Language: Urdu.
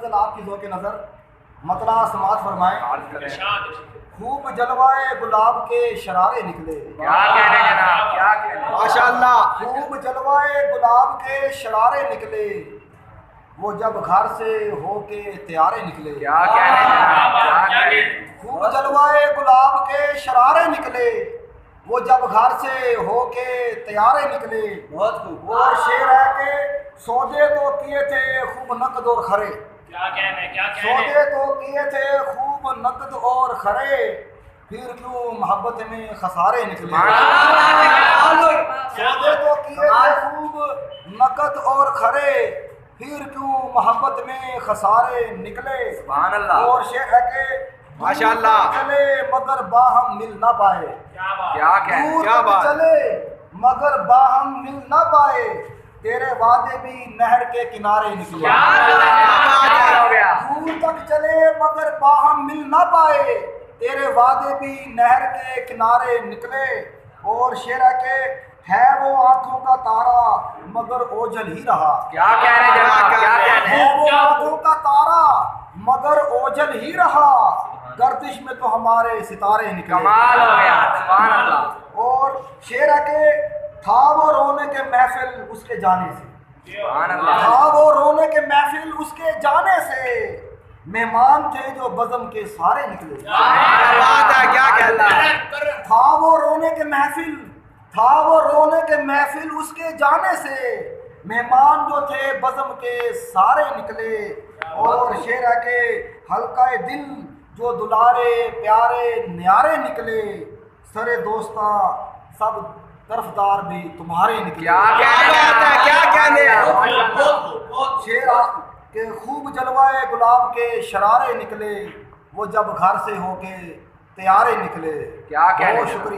غزل آپ کی ذوق نظر مطلع سماعت فرمائیں۔ خوب جلوائے گلاب کے شرارے نکلے، کیا کہنے جناب، کیا کہنے، ماشاءاللہ۔ خوب جلوائے گلاب کے شرارے نکلے، وہ جب گھر سے ہو کے تیارے نکلے۔ کیا کہنے جناب، کیا کہنے، خوب جلوائے گلاب کے شرارے نکلے، وہ جب گھر سے ہو کے تیارے نکلے۔ بہت خوب۔ وہ شعر ہے کہ سودے تو کیے تھے خوب نقد اور خرے، سودے تو کیے تھے خوب نقد اور خرے، پھر کیوں محبت میں خسارے نکلے۔ سودے تو کیے تھے خوب نقد اور خرے، پھر کیوں محبت میں خسارے نکلے۔ سبحان اللہ۔ اور شعر ہے کہ ماشاءاللہ۔ چلے مگر باہم مل نہ پائے، کیا کہنے، دور کیا تک بات۔ چلے مگر باہم مل نہ پائے، تیرے وعدے بھی نہر کے کنارے نکلے۔ ہو گیا، دور تک چلے مگر باہم مل نہ پائے، تیرے وعدے بھی نہر کے کنارے نکلے۔ اور شعر ہے وہ آنکھوں کا تارا مگر اوجھل ہی رہا، کیا کہنے جناب، کیا کہنے، ہے وہ آنکھوں کا تارا مگر اوجھل ہی رہا، گردش میں تو ہمارے ستارے نکلے۔ کمال ہو گیا، سبحان اللہ۔ اور شعر ہے کہ تھا وہ رونے کے محفل اس کے جانے سے، سبحان اللہ۔ تھا وہ رونے کے محفل اس کے جانے سے، مہمان تھے جو بزم کے سارے نکلے۔ بات ہے، کیا کہتا ہے۔ تھا وہ رونے کے محفل، تھا وہ رونے کے محفل اس کے جانے سے، مہمان جو تھے بزم کے سارے نکلے۔ اور شعر ہے کہ حلقہ دل جو دلارے پیارے نیارے نکلے، سرے دوستاں سب طرفدار بھی تمہارے نکلے۔ کیا کہنے بات ہے، کیا کہنے۔ شعر کہ خوب جلوائے گلاب کے شرارے نکلے، وہ جب گھر سے ہو کے تیارے نکلے۔ کیا کہنے۔ بہت شکریہ۔